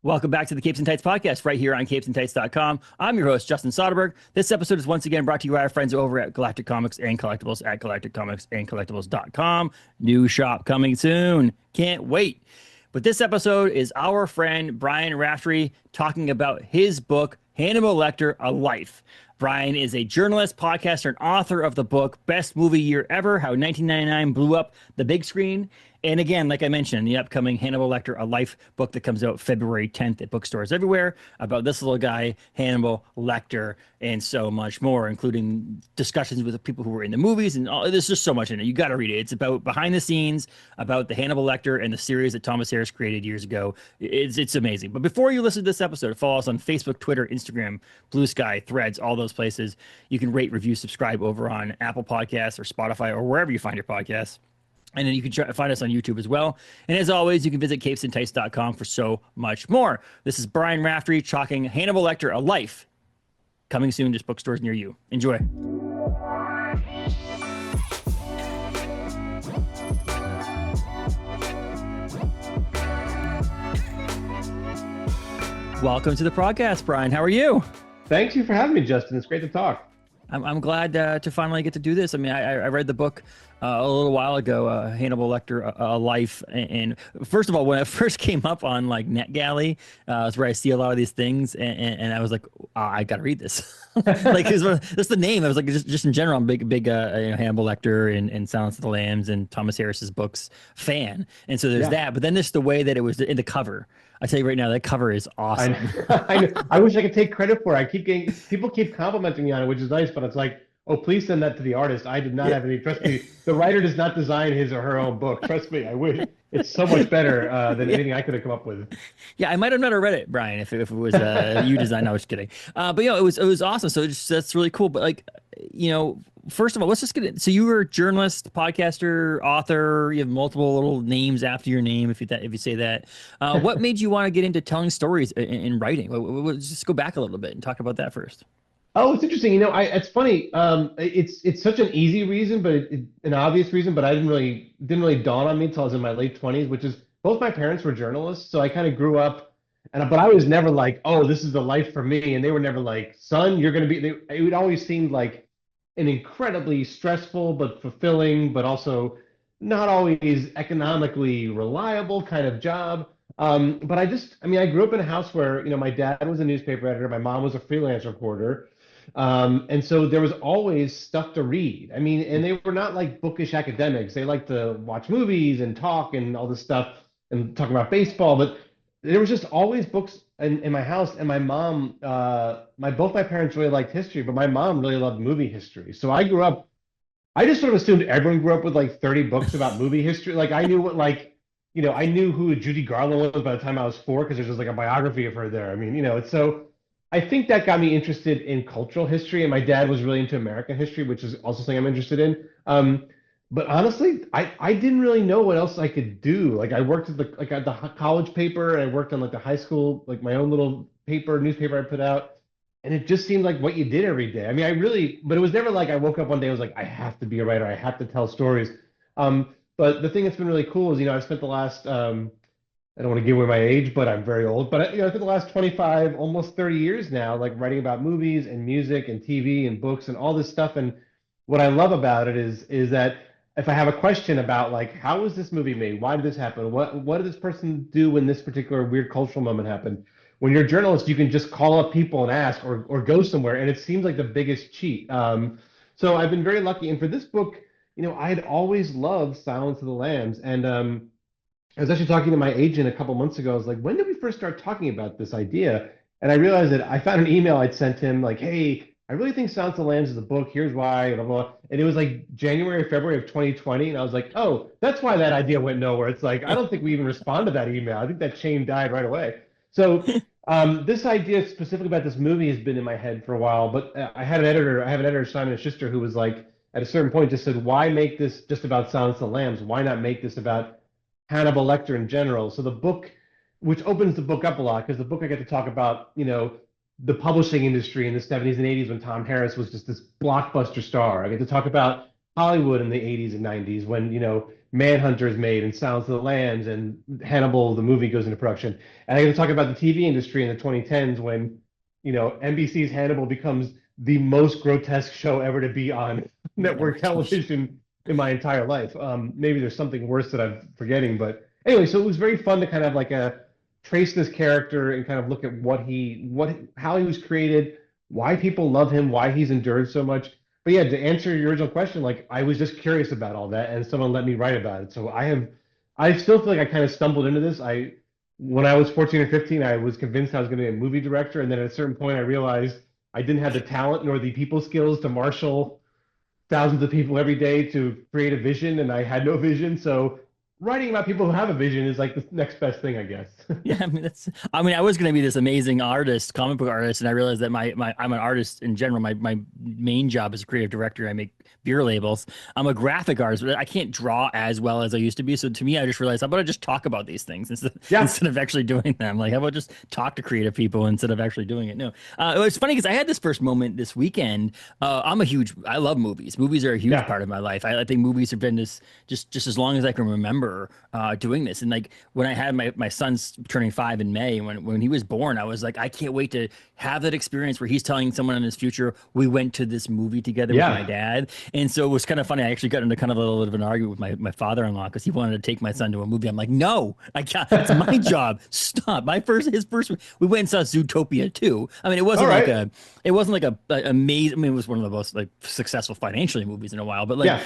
Welcome back to the Capes and Tights podcast right here on capesandtights.com. I'm your host, Justin Soderberg. This episode is once again brought to you by our friends over at Galactic Comics and Collectibles at galacticcomicsandcollectibles.com. New shop coming soon. Can't wait. But this episode is our friend Brian Raftery talking about his book, Hannibal Lecter, A Life. Brian is a journalist, podcaster, and author of the book Best Movie Year Ever, How 1999 Blew Up the Big Screen. And again, like I mentioned, the upcoming Hannibal Lecter, A Life book that comes out February 10th at bookstores everywhere about this little guy, Hannibal Lecter, and so much more, including discussions with the people who were in the movies. And there's just so much in it. You got to read it. It's about behind the scenes, about the Hannibal Lecter and the series that Thomas Harris created years ago. It's amazing. But before you listen to this episode, follow us on Facebook, Twitter, Instagram, Blue Sky, Threads, all those places. You can rate, review, subscribe over on Apple Podcasts or Spotify or wherever you find your podcasts. And then you can find us on YouTube as well. And as always, you can visit capesandtights.com for so much more. This is Brian Raftery talking Hannibal Lecter, A Life. Coming soon to bookstores near you. Enjoy. Welcome to the podcast, Brian. How are you? Thank you for having me, Justin. It's great to talk. I'm glad to finally get to do this. I mean, I read the book a little while ago, Hannibal Lecter, A Life. And first of all, when it first came up on like NetGalley, it's where I see a lot of these things. And I was like, I got to read this. Like, that's the name. I was like, just in general, I'm a big Hannibal Lecter and Silence of the Lambs and Thomas Harris's books fan. And so there's that. But then there's the way that it was in the cover. I tell you right now, that cover is awesome. I wish I could take credit for it. I keep getting people keep complimenting me on it, which is nice, but it's like, oh, please send that to the artist. I did not have any. Trust me, the writer does not design his or her own book. Trust me, I wish. It's so much better than anything I could have come up with. Yeah, I might have not have read it, Brian, if it was you design. I was kidding. But it was awesome. So that's really cool. But like, first of all, let's just get it. So you were a journalist, podcaster, author. You have multiple little names after your name, if you say that. What made you want to get into telling stories in writing? Let's just go back a little bit and talk about that first. Oh, it's interesting. It's funny. It's such an easy reason, but an obvious reason. But I didn't really dawn on me until I was in my late 20s, which is both my parents were journalists, so I kind of grew up. But I was never like, oh, this is the life for me, and they were never like, son, you're going to be. It always seemed like an incredibly stressful but fulfilling, but also not always economically reliable kind of job. But I grew up in a house where my dad was a newspaper editor, my mom was a freelance reporter. And so there was always stuff to read. I mean, and they were not like bookish academics. They liked to watch movies and talk and all this stuff and talk about baseball. But there was just always books in my house. And my mom, both my parents really liked history, but my mom really loved movie history. So I grew up, I just sort of assumed everyone grew up with like 30 books about movie history. Like I knew I knew who Judy Garland was by the time I was 4 because there's just like a biography of her there. I mean, it's so. I think that got me interested in cultural history, and my dad was really into American history, which is also something I'm interested in. But honestly, I didn't really know what else I could do. Like I worked at the college paper, and I worked on like the high school, like my own little newspaper I put out, and it just seemed like what you did every day. I mean, but it was never like I woke up one day and was like, I have to be a writer, I have to tell stories. But the thing that's been really cool is, I've spent the last I don't want to give away my age, but I'm very old. But I think the last 25, almost 30 years now, like writing about movies and music and TV and books and all this stuff. And what I love about it is that if I have a question about like, how was this movie made? Why did this happen? What did this person do when this particular weird cultural moment happened? When you're a journalist, you can just call up people and ask or go somewhere. And it seems like the biggest cheat. So I've been very lucky. And for this book, I had always loved Silence of the Lambs. And I was actually talking to my agent a couple months ago. I was like, when did we first start talking about this idea? And I realized that I found an email I'd sent him like, hey, I really think Silence of the Lambs is the book. Here's why, blah, blah. And it was like January or February of 2020. And I was like, oh, that's why that idea went nowhere. It's like, I don't think we even responded to that email. I think that chain died right away. So this idea specifically about this movie has been in my head for a while. But I have an editor, Simon Schuster, who was like, at a certain point, just said, why make this just about Silence of the Lambs? Why not make this about Hannibal Lecter in general? So the book, which opens the book up a lot, because the book I get to talk about, the publishing industry in the 70s and 80s when Tom Harris was just this blockbuster star. I get to talk about Hollywood in the 80s and 90s when, Manhunter is made and Silence of the Lambs and Hannibal, the movie, goes into production. And I got to talk about the TV industry in the 2010s when, NBC's Hannibal becomes the most grotesque show ever to be on network television in my entire life. Maybe there's something worse that I'm forgetting, but anyway, so it was very fun to kind of like trace this character and kind of look at how he was created, why people love him, why he's endured so much. But yeah, to answer your original question, like I was just curious about all that, and someone let me write about it. So I still feel like I kind of stumbled into this. When I was 14 or 15, I was convinced I was going to be a movie director, and then at a certain point, I realized I didn't have the talent nor the people skills to marshal thousands of people every day to create a vision, and I had no vision. So writing about people who have a vision is like the next best thing, I guess. Yeah, I mean, I was going to be this amazing artist, comic book artist, and I realized that I'm an artist in general. My main job is a creative director. I make beer labels. I'm a graphic artist, but I can't draw as well as I used to be. So to me, I just realized how about I just talk about these things Yeah. instead of actually doing them. Like, how about just talk to creative people instead of actually doing it? No, it was funny because I had this first moment this weekend. I love movies. Movies are a huge part of my life. I think movies have been just as long as I can remember doing this. And like when I had my son's turning 5 in May, when he was born, I was like, I can't wait to have that experience where he's telling someone in his future, we went to this movie together with my dad. And so it was kind of funny. I actually got into kind of a little bit of an argument with my father-in-law because he wanted to take my son to a movie. I'm like, no, I can't. It's my job. Stop. His first, we went and saw Zootopia 2. I mean, it wasn't it wasn't like a amazing. I mean, it was one of the most like successful financially movies in a while, but like,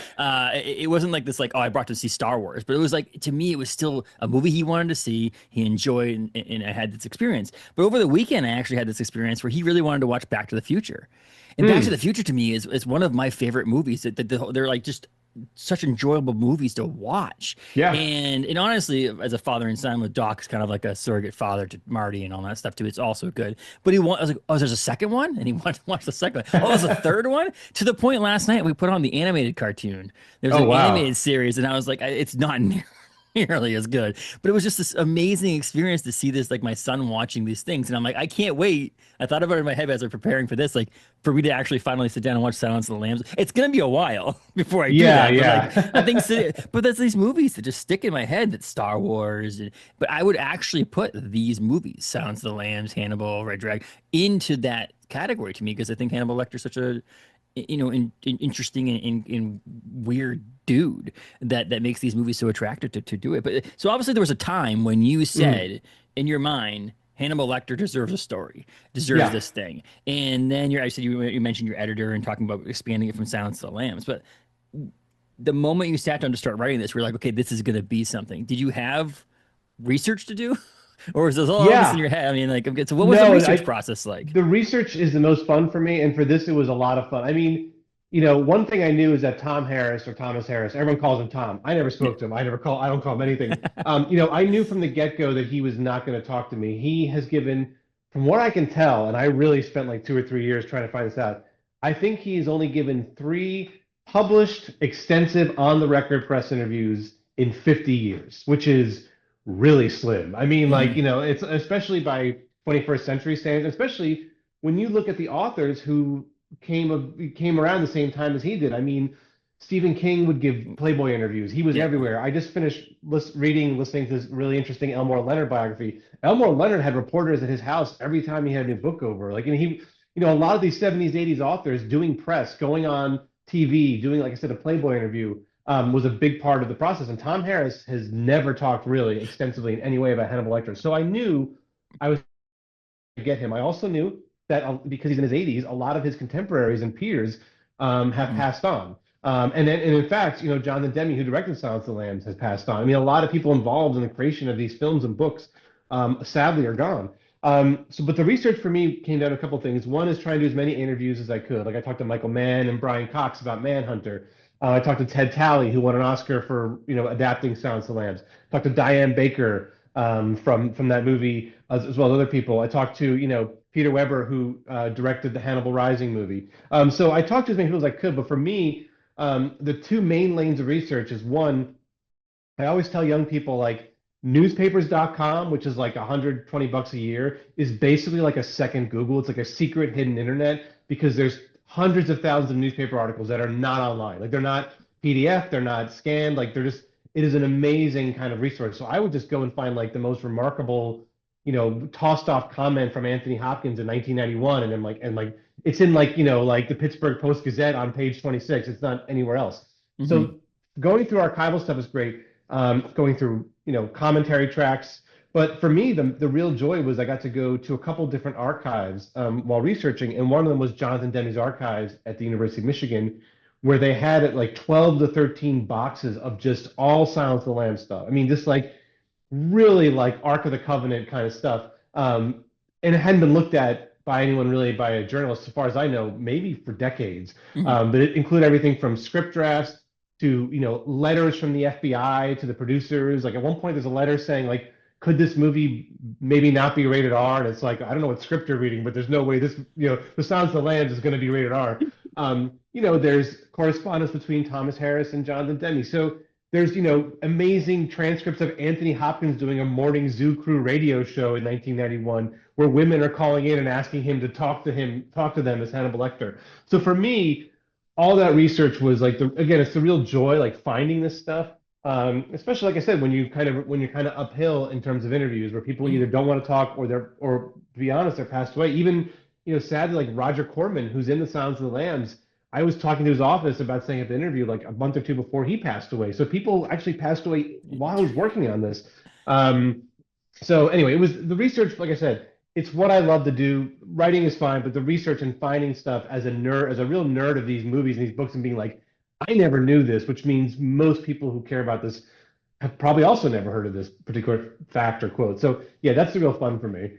it wasn't like this, like, oh, I brought to see Star Wars, but it was like, to me, it was still a movie he wanted to see. He enjoyed, and I had this experience. But over the weekend, I actually had this experience where he really wanted to watch Back to the Future. And Back to the Future to me is one of my favorite movies. They're like just such enjoyable movies to watch. Yeah. And honestly, as a father and son, with Doc's kind of like a surrogate father to Marty and all that stuff too. It's also good. But I was like, oh, there's a second one? And he wanted to watch the second one. Oh, there's a third one? To the point last night we put on the animated cartoon. There's an animated series, and I was like, it's not nearly as good, but it was just this amazing experience to see this, like my son watching these things, and I'm like, I can't wait. I thought about it in my head as I'm preparing for this, like for me to actually finally sit down and watch Silence of the Lambs. It's gonna be a while before I do that. But like, I think, but that's these movies that just stick in my head. That Star Wars, but I would actually put these movies, Silence of the Lambs, Hannibal, Red Dragon, into that category to me because I think Hannibal Lecter is such a interesting and weird dude that makes these movies so attractive to do it. But so obviously there was a time when you said in your mind, Hannibal Lecter deserves a story, deserves this thing. And then you mentioned your editor and talking about expanding it from Silence of the Lambs. But the moment you sat down to start writing this, we're like, okay, this is going to be something. Did you have research to do? Or is this all this in your head? I mean, like, so what was the research process like? The research is the most fun for me, and for this, it was a lot of fun. I mean, one thing I knew is that Tom Harris or Thomas Harris, everyone calls him Tom. I never spoke to him. I don't call him anything. I knew from the get-go that he was not going to talk to me. He has given, from what I can tell, and I really spent like 2 or 3 years trying to find this out, I think he's only given 3 published, extensive, on-the-record press interviews in 50 years, which is really slim. I mean, like, it's especially by 21st century standards, especially when you look at the authors who came around the same time as he did. I mean, Stephen King would give Playboy interviews. He was everywhere. I just finished listening to this really interesting Elmore Leonard biography. Elmore Leonard had reporters at his house every time he had a new book over. Like, and he, a lot of these 70s, 80s authors doing press, going on TV, doing, like I said, a Playboy interview, was a big part of the process. And Tom Harris has never talked really extensively in any way about Hannibal Lecter. So I knew I was going to get him. I also knew that because he's in his 80s, a lot of his contemporaries and peers have passed on. And in fact, Jonathan Demme, who directed Silence of the Lambs, has passed on. I mean, a lot of people involved in the creation of these films and books, sadly, are gone. But the research for me came down to a couple things. One is trying to do as many interviews as I could. Like I talked to Michael Mann and Brian Cox about Manhunter. I talked to Ted Talley, who won an Oscar for adapting Silence of the Lambs. I talked to Diane Baker from that movie, as well as other people. I talked to Peter Weber, who directed the Hannibal Rising movie. So I talked to as many people as I could. But for me, the 2 main lanes of research is one. I always tell young people, like, newspapers.com, which is like $120 a year, is basically like a second Google. It's like a secret hidden internet because there's hundreds of thousands of newspaper articles that are not online. Like, they're not PDF, they're not scanned, like they're just, it is an amazing kind of resource. So I would just go and find like the most remarkable, tossed off comment from Anthony Hopkins in 1991, and then like it's in like like the Pittsburgh Post Gazette on page 26. It's not anywhere else. Hmm. So going through archival stuff is great. Going through commentary tracks. But for me, the real joy was I got to go to a couple different archives while researching, and one of them was Jonathan Demme's archives at the University of Michigan, where they had like 12 to 13 boxes of just all Silence of the Lambs stuff. I mean, just like really like Ark of the Covenant kind of stuff. And it hadn't been looked at by anyone really, by a journalist, as far as I know, maybe for decades. Hmm. But it included everything from script drafts to letters from the FBI to the producers. Like at one point, there's a letter saying like, could this movie maybe not be rated R? And it's like, I don't know what script you're reading, but there's no way this, The Silence of the Lambs is going to be rated R. There's correspondence between Thomas Harris and Jonathan Demme. So there's, amazing transcripts of Anthony Hopkins doing a morning Zoo Crew radio show in 1991, where women are calling in and asking him to talk to them as Hannibal Lecter. So for me, all that research was like again, it's the real joy, like finding this stuff. Especially like I said, when you're kind of uphill in terms of interviews, where people either don't want to talk or to be honest, they're passed away. Even sadly, like Roger Corman, who's in The Silence of the Lambs, I was talking to his office about saying at the interview like a month or two before he passed away. So people actually passed away while I was working on this. Um, so anyway, it was the research. Like I said, it's what I love to do. Writing is fine, but the research and finding stuff as a nerd, as a real nerd of these movies and these books, and being like, I never knew this, which means most people who care about this have probably also never heard of this particular fact or quote. So yeah, that's the real fun for me.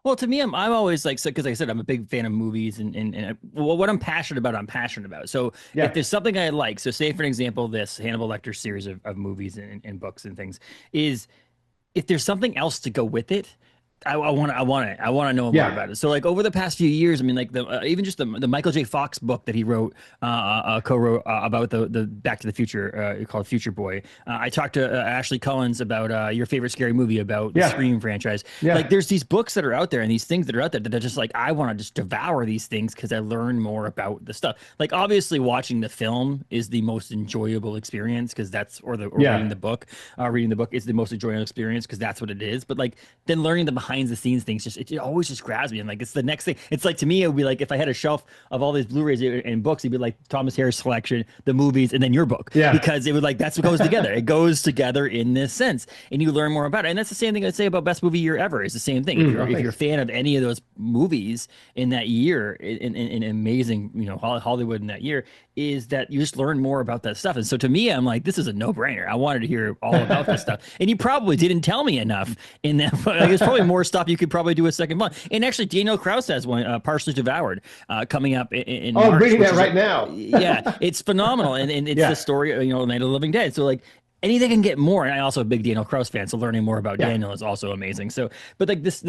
Well, to me, I'm always like, so because like I said, I'm a big fan of movies and well, what I'm passionate about, I'm passionate about. So if Yeah, there's something I like, so say for an example, this Hannibal Lecter series of movies and books and things, is if there's something else to go with it, I want to know more yeah, about it. So like over the past few years, I mean, like the even just the Michael J. Fox book that he wrote, co-wrote about the Back to the Future, called Future Boy. I talked to Ashley Collins about your favorite scary movie about the yeah, Scream franchise. Like yeah, there's these books that are out there and these things that are out there that are just like I want to just devour these things because I learn more about the stuff. Like obviously watching the film is the most enjoyable experience because or reading yeah, the book. Reading the book is the most enjoyable experience because that's what it is. But like then learning the behind the scenes things it always just grabs me. And like it's the next thing. It's like to me, it would be like if I had a shelf of all these Blu-rays and books, it'd be like Thomas Harris collection, the movies, and then your book. yeah. Because it would like that's what goes together. It goes together in this sense. And you learn more about it. And that's the same thing I'd say about best movie year ever. It's the same thing. Oh, If you're a thanks. fan of any of those movies in that year, in amazing, Hollywood in that year, is that you just learn more about that stuff. And so to me, I'm like, this is a no-brainer. I wanted to hear all about this stuff. And you probably didn't tell me enough in that. Like, there's probably more stuff you could probably do a second one. And actually, Daniel Krauss has one, Partially Devoured, coming up in Oh, I'm March, reading which that is a, right now. yeah, it's phenomenal. And it's the Yeah, story of, Night of the Living Dead. So like, anything can get more. And I also a big Daniel Krauss fan, so learning more about yeah, Daniel is also amazing. So, but like this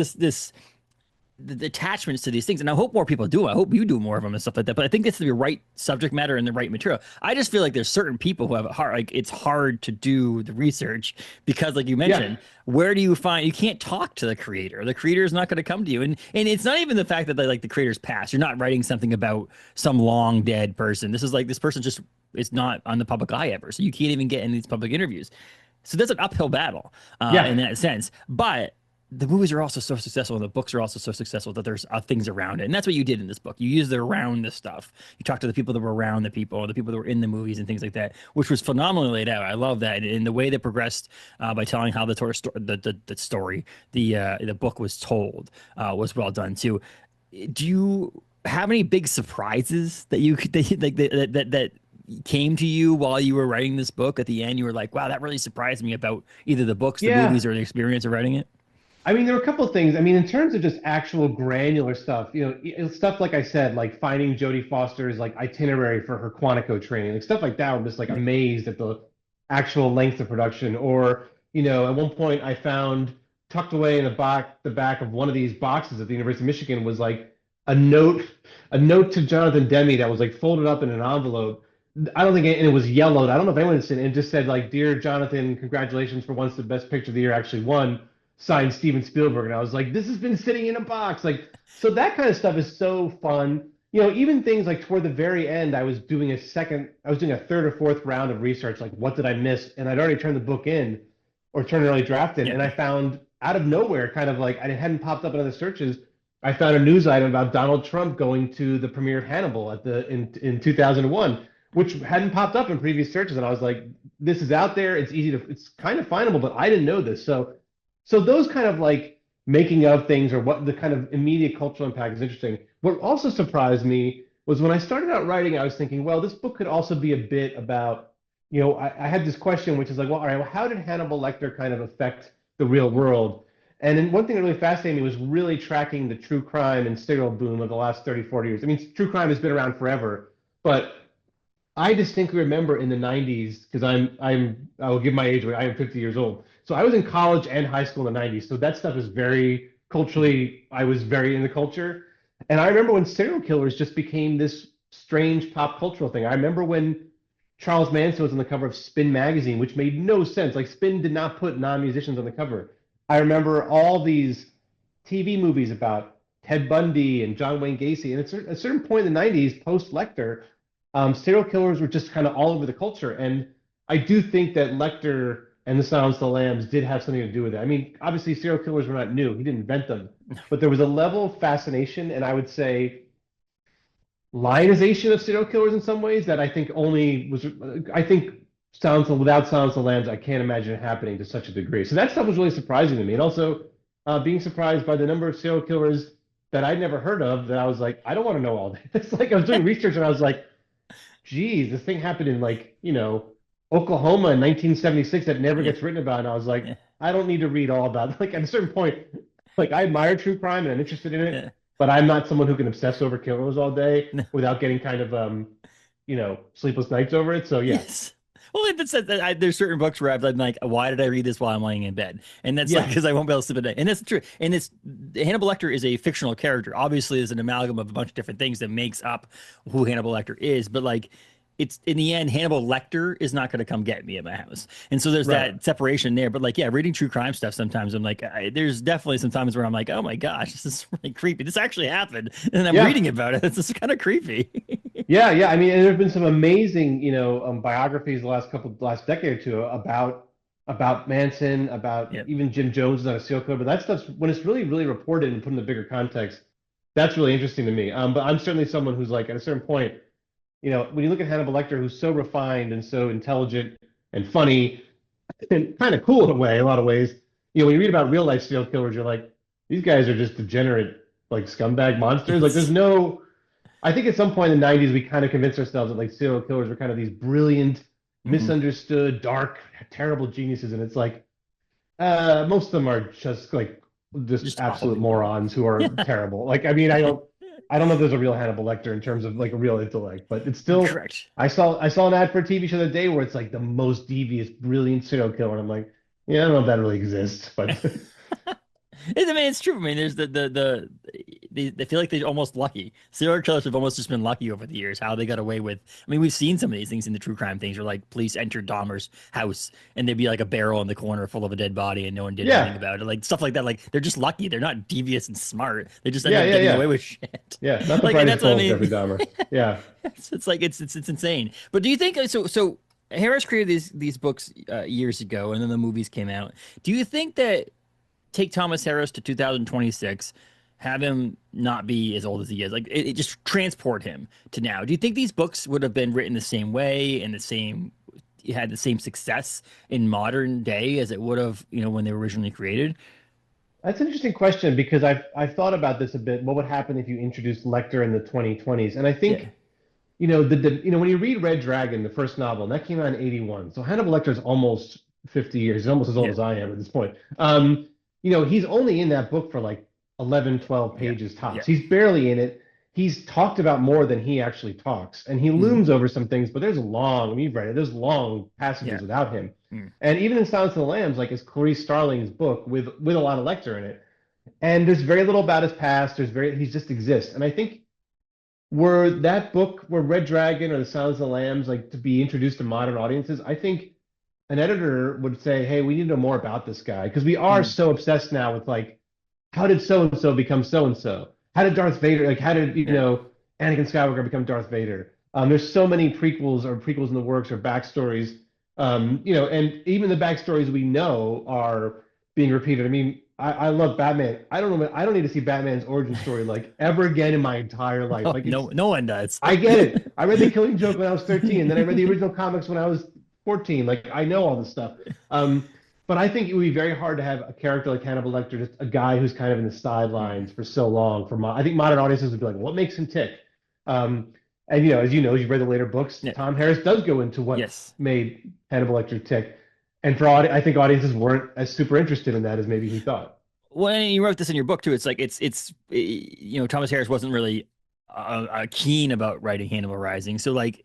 the attachments to these things. And I hope more people do. I hope you do more of them and stuff like that. But I think it's the right subject matter and the right material. I just feel like there's certain people who have it hard. Like it's hard to do the research because, like you yeah, mentioned, where do you find? You can't talk to the creator. The creator is not going to come to you. And it's not even the fact that like the creator's past. You're not writing something about some long dead person. This is like this person just is not on the public eye ever. So you can't even get in these public interviews. So that's an uphill battle in yeah, that sense. But the movies are also so successful and the books are also so successful that there's things around it. And that's what you did in this book. You used it around this stuff. You talked to the people that were around the people, the people that were in the movies and things like that, which was phenomenally laid out. I love that. And the way they progressed by telling how the book was told was well done too. Do you have any big surprises that you could that came to you while you were writing this book at the end? You were like, wow, that really surprised me about either the books, the yeah. movies, or the experience of writing it. I mean, there were a couple of things. I mean, in terms of just actual granular stuff, stuff like I said, like finding Jodie Foster's like itinerary for her Quantico training, like stuff like that. I'm just like amazed at the actual length of production. Or, at one point I found tucked away in the back of one of these boxes at the University of Michigan was like a note, a note to Jonathan Demme that was like folded up in an envelope. I don't think it, and it was yellowed. I don't know if anyone's seen it. It just said like, "Dear Jonathan, congratulations for once the best picture of the year actually won." Signed Steven Spielberg, and I was like, "This has been sitting in a box." Like, so that kind of stuff is so fun. even things like toward the very end, I was doing a third or fourth round of research, like what did I miss? And I'd already turned the book in or turned an early draft in, Yeah. and I found out of nowhere, kind of like I hadn't popped up in other searches. I found a news item about Donald Trump going to the premiere of Hannibal in 2001, which hadn't popped up in previous searches, and I was like, this is out there. It's kind of findable, but I didn't know this. So those kind of like making of things or what the kind of immediate cultural impact is interesting. What also surprised me was when I started out writing, I was thinking, well, this book could also be a bit about, I had this question, which is like, well, all right, well, how did Hannibal Lecter kind of affect the real world? And then one thing that really fascinated me was really tracking the true crime and serial boom of the last 30, 40 years. I mean, true crime has been around forever, but I distinctly remember in the 90s, because I will give my age away, I am 50 years old. So I was in college and high school in the 90s. So that stuff is very culturally, I was very in the culture. And I remember when serial killers just became this strange pop cultural thing. I remember when Charles Manson was on the cover of Spin magazine, which made no sense. Like Spin did not put non-musicians on the cover. I remember all these TV movies about Ted Bundy and John Wayne Gacy. And at a certain point in the 90s, post Lecter, serial killers were just kind of all over the culture. And I do think that Lecter and The Silence of the Lambs did have something to do with it. I mean, obviously, serial killers were not new. He didn't invent them. But there was a level of fascination, and I would say lionization of serial killers in some ways that I think I think without Silence of the Lambs, I can't imagine it happening to such a degree. So that stuff was really surprising to me. And also being surprised by the number of serial killers that I'd never heard of that I was like, I don't want to know all this. Like I was doing research and I was like, geez, this thing happened in like, Oklahoma in 1976 that never Yeah. gets written about. And I was like, Yeah. I don't need to read all about it. Like at a certain point, like I admire true crime and I'm interested in Yeah. it, but I'm not someone who can obsess over killers all day No. without getting kind of sleepless nights over it. So yeah. Yes. Well, there's certain books where I've been like, why did I read this while I'm laying in bed? And that's like Yeah. because I won't be able to sleep at night. And that's true. And it's Hannibal Lecter is a fictional character. Obviously, there's an amalgam of a bunch of different things that makes up who Hannibal Lecter is. But like, it's in the end, Hannibal Lecter is not going to come get me at my house. And so there's Right. that separation there. But like, yeah, reading true crime stuff sometimes I'm like, there's definitely some times where I'm like, oh my gosh, this is really creepy. This actually happened, and I'm Yeah. reading about it. It's just kind of creepy. Yeah, yeah. I mean, and there have been some amazing, biographies the last decade or two about Manson, about Yep. even Jim Jones is not a serial killer, but that stuff's when it's really, really reported and put in the bigger context, that's really interesting to me. But I'm certainly someone who's like at a certain point, when you look at Hannibal Lecter, who's so refined and so intelligent and funny and kind of cool in a way, a lot of ways, when you read about real life serial killers, you're like, these guys are just degenerate, like scumbag monsters. Like, there's Yes. no I think at some point in the 90s, we kind of convinced ourselves that like serial killers were kind of these brilliant, Mhm. misunderstood, dark, terrible geniuses. And it's like, most of them are just like just Just awful absolute people. morons who are Yeah. terrible. Like, I mean, I don't know if there's a real Hannibal Lecter in terms of like a real intellect, but it's still, Correct. I saw an ad for a TV show the other day where it's like the most devious, brilliant serial killer. And I'm like, yeah, I don't know if that really exists, but I mean, it's true. I mean, there's they feel like they're almost lucky. Serial killers have almost just been lucky over the years, how they got away with. I mean, we've seen some of these things in the true crime things where like police entered Dahmer's house and there'd be like a barrel in the corner full of a dead body and no one did anything yeah, about it. Like stuff like that. Like they're just lucky. They're not devious and smart. They just end yeah, up yeah, getting away yeah. with shit. Yeah, not the Like, and brightest that's what I bulb, mean. Jeffrey Dahmer. Yeah. It's like it's insane. But do you think so? Harris created these books years ago, and then the movies came out. Do you think that take Thomas Harris to 2026, have him not be as old as he is, like it just transport him to now? Do you think these books would have been written the same way and had the same success in modern day as it would have, when they were originally created? That's an interesting question because I've thought about this a bit. What would happen if you introduced Lecter in the 2020s? And I Yeah, think, when you read Red Dragon, the first novel, and that came out in 81. So Hannibal Lecter is almost 50 years. He's almost as old yeah, as I am at this point. He's only in that book for like 11, 12 yeah, pages yeah. tops. He's barely in it. He's talked about more than he actually talks, and he Hmm. looms over some things, but we've read it, there's long passages Yeah. without him. Mm. And even in Silence of the Lambs, like it's Clarice Starling's book with a lot of Lecter in it. And there's very little about his past. He just exists. And I think were Red Dragon or The Silence of the Lambs like to be introduced to modern audiences, I think an editor would say, hey, we need to know more about this guy because we are Mm. so obsessed now with like, how did so and so become so and so? How did Darth Vader, like, how did, Yeah. Anakin Skywalker become Darth Vader. There's so many prequels or prequels in the works or backstories, and even the backstories we know are being repeated. I mean, I love Batman. I don't know. I don't need to see Batman's origin story like ever again in my entire life. Oh, Like no, it's, no one does. I get it. I read The Killing Joke when I was 13, and then I read the original comics when I was 14. Like I know all this stuff. But I think it would be very hard to have a character like Hannibal Lecter, just a guy who's kind of in the sidelines for so long. I think modern audiences would be like, what makes him tick? Um, and as you know, you've read the later books. Yeah. Tom Harris does go into what Yes. made Hannibal Lecter tick, and I think audiences weren't as super interested in that as maybe he thought. Well, and you wrote this in your book too. It's like Thomas Harris wasn't really keen about writing Hannibal Rising. So like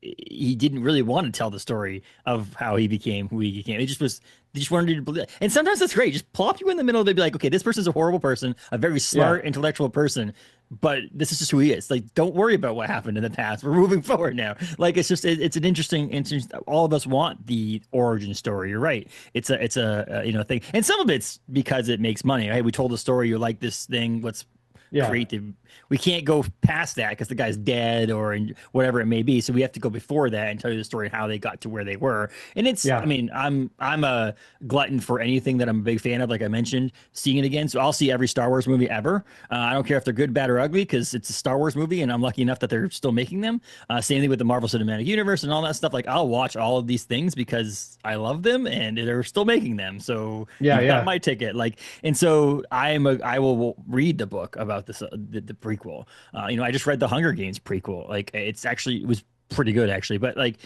he didn't really want to tell the story of how he became who he became. It just was they just wanted you to believe. And sometimes that's great. Just plop you in the middle. They'd be like, okay, this person's a horrible person, a very Yeah, smart, intellectual person, but this is just who he is. Like, don't worry about what happened in the past. We're moving forward now. Like, it's an interesting. All of us want the origin story. You're right. It's a thing, and some of it's because it makes money. Hey, we told a story. You like this thing. Let's yeah, create the we can't go past that because the guy's dead or whatever it may be. So we have to go before that and tell you the story of how they got to where they were. And I yeah. mean, I'm a glutton for anything that I'm a big fan of, like I mentioned, seeing it again. So I'll see every Star Wars movie ever. I don't care if they're good, bad, or ugly because it's a Star Wars movie and I'm lucky enough that they're still making them. Same thing with the Marvel Cinematic Universe and all that stuff. Like I'll watch all of these things because I love them and they're still making them. So Yeah, you've got yeah. my ticket. Like, and so I will read the book about this the prequel. I just read the Hunger Games prequel. Like it was pretty good actually. But like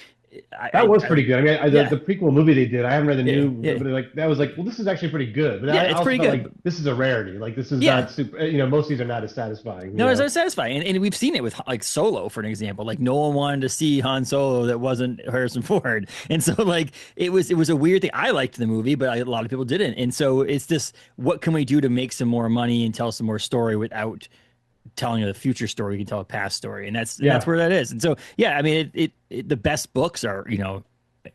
That was I pretty good. I mean, yeah the prequel movie they did, I haven't read the yeah new, yeah but like that was like, well, this is actually pretty good. But yeah I it's also pretty felt good. like this is a rarity. Like this is Yeah. not super. Most of these are not as satisfying. No, it's unsatisfying, and we've seen it with like Solo, for an example. Like no one wanted to see Han Solo that wasn't Harrison Ford, and so like it was a weird thing. I liked the movie, but a lot of people didn't, and so it's this: what can we do to make some more money and tell some more story without telling a future story? You can tell a past story, and that's Yeah. where that is. And so yeah, I mean, the best books are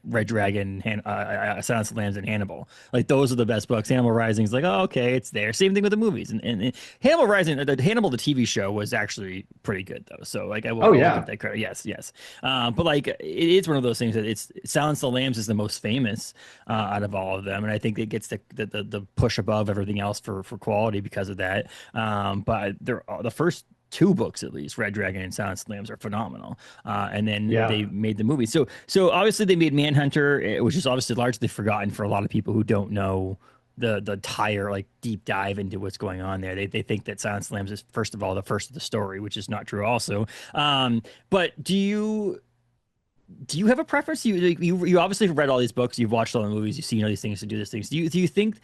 Red Dragon, Silence of the Lambs, and Hannibal. Like those are the best books. Hannibal Rising is like, oh, okay, it's there. Same thing with the movies. And Hannibal Rising, Hannibal the TV show was actually pretty good though. So like Oh I will give yeah. that credit. Yes, yes. But like it is one of those things that it's Silence of the Lambs is the most famous out of all of them, and I think it gets the push above everything else for quality because of that. But the first two books at least, Red Dragon and Silence of the Lambs, are phenomenal. And then Yeah. they made the movie. So obviously they made Manhunter, which is obviously largely forgotten for a lot of people who don't know the entire like deep dive into what's going on there. They think that Silence of the Lambs is first of all the first of the story, which is not true also. But do you have a preference? You obviously have read all these books, you've watched all the movies, you've seen all these things to do these things. Do you think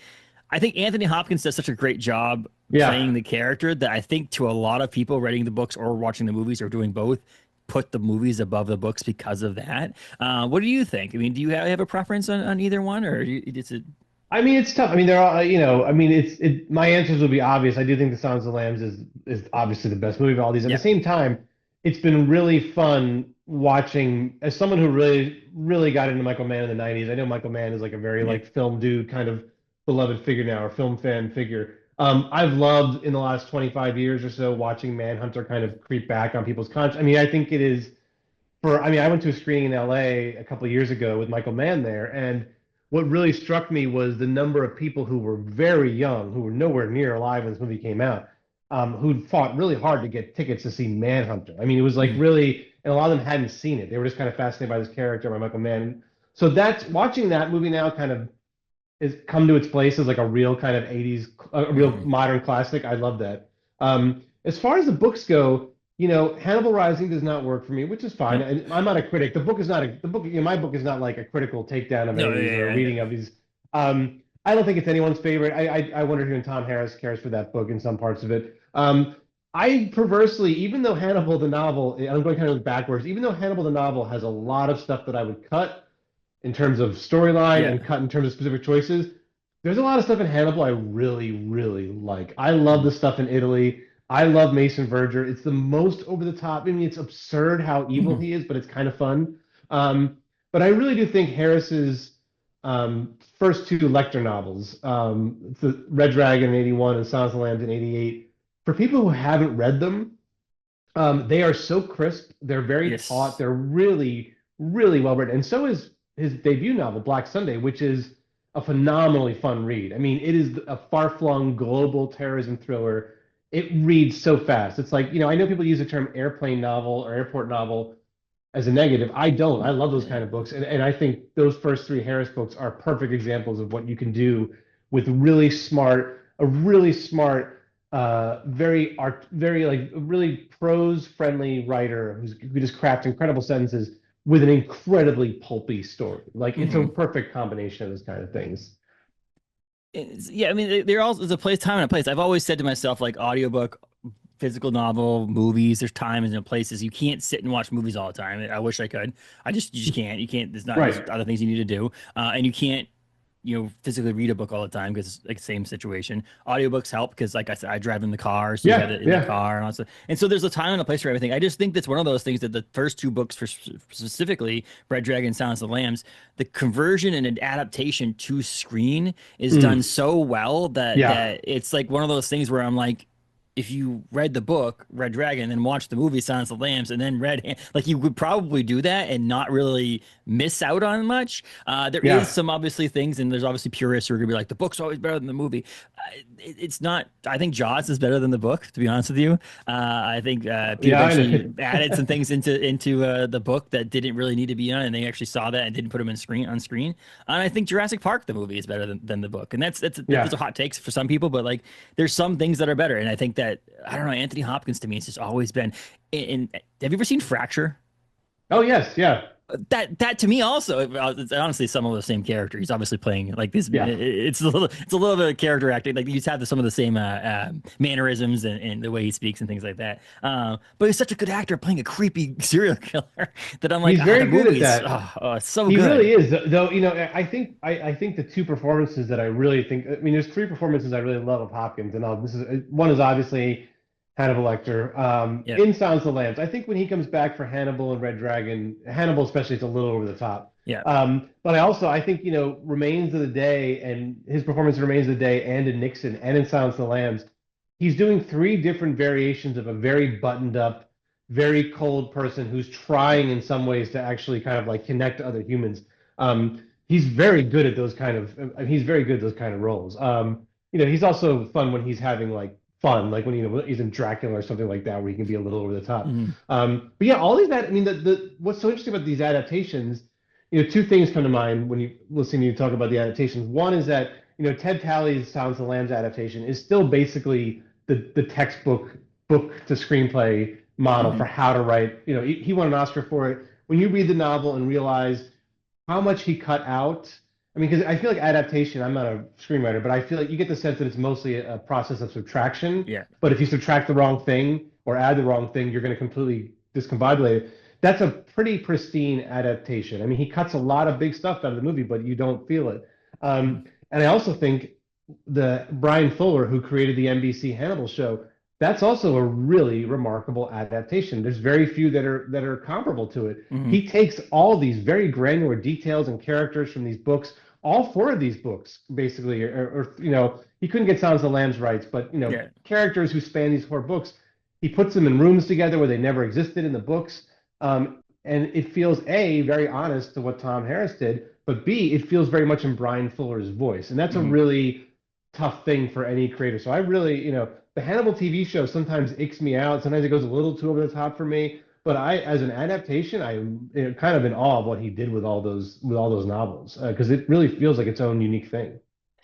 I think Anthony Hopkins does such a great job Yeah. playing the character that I think to a lot of people reading the books or watching the movies or doing both put the movies above the books because of that. What do you think? I mean, do you have a preference on either one, or is it? I mean, it's tough. I mean, there are, I mean, my answers will be obvious. I do think The Silence of the Lambs is obviously the best movie of all these. At the Yeah, same time, it's been really fun watching as someone who really, really got into Michael Mann in the 90s. I know Michael Mann is like a very yeah, like film dude kind of beloved figure now, or film fan figure. I've loved in the last 25 years or so watching Manhunter kind of creep back on people's conscience. I mean, I think it is I mean, I went to a screening in LA a couple of years ago with Michael Mann there, and what really struck me was the number of people who were very young, who were nowhere near alive when this movie came out, who'd fought really hard to get tickets to see Manhunter. I mean, it was like mhm, really, and a lot of them hadn't seen it. They were just kind of fascinated by this character, by Michael Mann. So that's watching that movie now kind of is come to its place as like a real kind of 80s, a real mhm, modern classic. I love that. As far as the books go, Hannibal Rising does not work for me, which is fine. no, And I'm not a critic. The book, my book is not like a critical takedown of any no, of these or a yeah, yeah, reading of these. I don't think it's anyone's favorite. I wonder if even Tom Harris cares for that book in some parts of it. I perversely, even though Hannibal the novel, I'm going kind of backwards, even though Hannibal the novel has a lot of stuff that I would cut in terms of storyline yeah, and cut in terms of specific choices. There's a lot of stuff in Hannibal I really, really like. I yeah. love Mhm, the stuff in Italy. I love Mason Verger. It's the most over the top. I mean, it's absurd how evil mhm. he is, but it's kind of fun. But I really do think Harris's first two Lecter novels, the Red Dragon in '81 and Silence of the Lambs in '88, for people who haven't read them, They are so crisp. They're very taut. Yes. They're really, really well written. And so is his debut novel, Black Sunday, which is a phenomenally fun read. I mean, it is a far-flung global terrorism thriller. It reads so fast. It's like, I know people use the term airplane novel or airport novel as a negative. I don't. I love those kind of books. And I think those first three Harris books are perfect examples of what you can do with a really smart, very like really prose friendly writer who just crafts incredible sentences with an incredibly pulpy story. Like it's a Hmm. perfect combination of those kind of things. Yeah, I mean, they're all there's a place, time and a place. I've always said to myself, like audiobook, physical novel, movies, there's times and places. You can't sit and watch movies all the time. I wish I could. You just can't. You can't. There's Right. other things you need to do, and you can't physically read a book all the time because like same situation. Audiobooks help because like I said, I drive in the car, so you have Yeah. it in the Yeah. car and all that. And so there's a time and a place for everything. I just think that's one of those things that the first two books for specifically Red Dragon and Silence of the Lambs, the conversion and adaptation to screen is done Mm. so well that Yeah. it's like one of those things where I'm like, if you read the book Red Dragon and then watched the movie Silence of the Lambs and then like you would probably do that and not really miss out on much. There is Yeah. some obviously things, and there's obviously purists who are gonna be like the book's always better than the movie. It's not. I think Jaws is better than the book, to be honest with you. I think Peter Yeah. I Benchley added some know. things into the book that didn't really need to be on, and they actually saw that and didn't put them in screen on screen. And I think Jurassic Park, the movie, is better than the book, and that's a Yeah. hot takes for some people, but like there's some things that are better, and I think that I don't know. Anthony Hopkins to me has just always been. Have you ever seen Fracture? Oh yes. Yeah. That to me also it's honestly some of the same character. He's obviously playing like this. Yeah. It's a little bit of character acting. Like he's had some of the same mannerisms and the way he speaks and things like that. But he's such a good actor playing a creepy serial killer that I'm like, He's very the good at movie's that. it's so He really good. is, though. I think the two performances that I really think. I mean, there's three performances I really love of Hopkins, and this is one is obviously Hannibal Lecter. Yep. In Silence of the Lambs, I think when he comes back for Hannibal and Red Dragon, Hannibal especially, it's a little over the top. Yeah. But I think Remains of the Day and his performance in Remains of the Day and in Nixon and in Silence of the Lambs, he's doing three different variations of a very buttoned up, very cold person who's trying in some ways to actually kind of like connect to other humans. He's very good at those kind of he's very good at those kind of roles. He's also fun when he's having like fun, like when he's in Dracula or something like that, where he can be a little over the top. Mhm. But yeah, all these that I mean, the what's so interesting about these adaptations, two things come to mind when you listen to you talk about the adaptations. One is that Ted Tally's Silence of the Lambs adaptation is still basically the textbook book to screenplay model for Mhm. how to write. He won an Oscar for it. When you read the novel and realize how much he cut out. I mean, because I feel like adaptation, I'm not a screenwriter, but I feel like you get the sense that it's mostly a process of subtraction. Yeah. But if you subtract the wrong thing or add the wrong thing, you're going to completely discombobulate it. That's a pretty pristine adaptation. I mean, he cuts a lot of big stuff out of the movie, but you don't feel it. Mhm. And I also think the Brian Fuller, who created the NBC Hannibal show, that's also a really remarkable adaptation. There's very few that are comparable to it. Mhm. He takes all these very granular details and characters from these books, all four of these books, basically, he couldn't get Silence of the Lambs rights, but Yeah. characters who span these four books, he puts them in rooms together where they never existed in the books. And it feels A, very honest to what Tom Harris did, but B, it feels very much in Brian Fuller's voice. And that's a Mhm. really tough thing for any creator. So I really, the Hannibal TV show sometimes icks me out. Sometimes it goes a little too over the top for me. But as an adaptation, I'm kind of in awe of what he did with all those novels because it really feels like its own unique thing.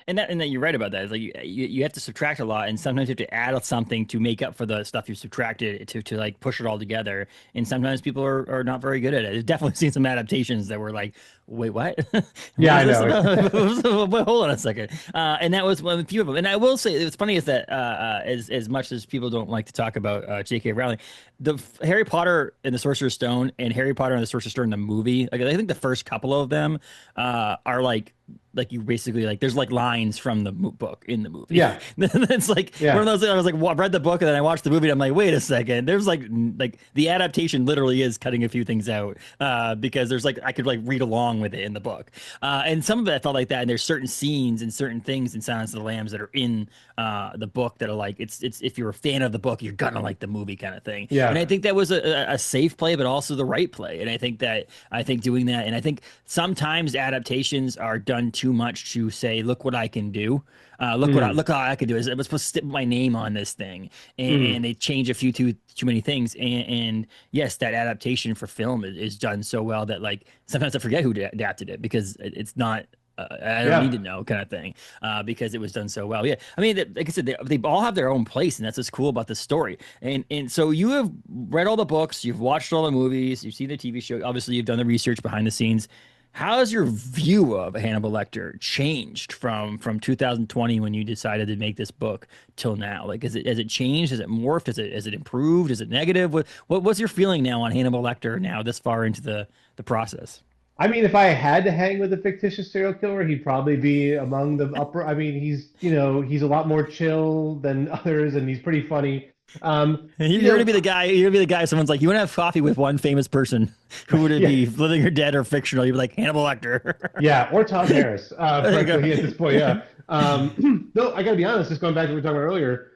And that you're right about that. It's like you have to subtract a lot, and sometimes you have to add something to make up for the stuff you subtracted to like push it all together. And sometimes people are not very good at it. I've definitely seen some adaptations that were like, wait, what? What Yeah, was I this know. about? Wait, hold on a second. And that was one of the few of them. And I will say, what's funny is that as much as people don't like to talk about J.K. Rowling, Harry Potter and the Sorcerer's Stone and Harry Potter and the Sorcerer's Stone the movie, like I think the first couple of them are like like you basically like there's like lines from the book in the movie. Yeah, It's like one of yeah. those things. I was like, well, I read the book and then I watched the movie. And I'm like, wait a second. There's like the adaptation literally is cutting a few things out because there's like I could like read along with it in the book. And some of it I felt like that. And there's certain scenes and certain things in Silence of the Lambs that are in the book that are like it's if you're a fan of the book, you're gonna like the movie kind of thing. And I Yeah. think that was a safe play, but also the right play. And I think doing that, and I think sometimes adaptations are done too much to say, look what I can do. Mm, Look how I can do it. I was supposed to stick my name on this thing, and mm. they change a few too many things. And yes, that adaptation for film is done so well that like sometimes I forget who adapted it because it's not. I don't need to Yeah. know kind of thing because it was done so well. Yeah, I mean, like I said, they all have their own place, and that's what's cool about the story. And so you have read all the books, you've watched all the movies, you've seen the TV show. Obviously, you've done the research behind the scenes. How has your view of Hannibal Lecter changed from 2020 when you decided to make this book till now? Like, has it changed? Has it morphed? Has it improved? Is it negative? What's your feeling now on Hannibal Lecter now this far into the process? I mean, if I had to hang with a fictitious serial killer, he'd probably be among the upper. I mean, he's a lot more chill than others, and he's pretty funny. You're gonna be the guy. You're gonna be the guy. Someone's like, you want to have coffee with one famous person. Who would it Yeah, be, living or dead or fictional? You'd be like Hannibal Lecter. yeah, or Tom Harris, There you go. frankly, at this point, yeah. No, I gotta be honest, just going back to what we were talking about earlier,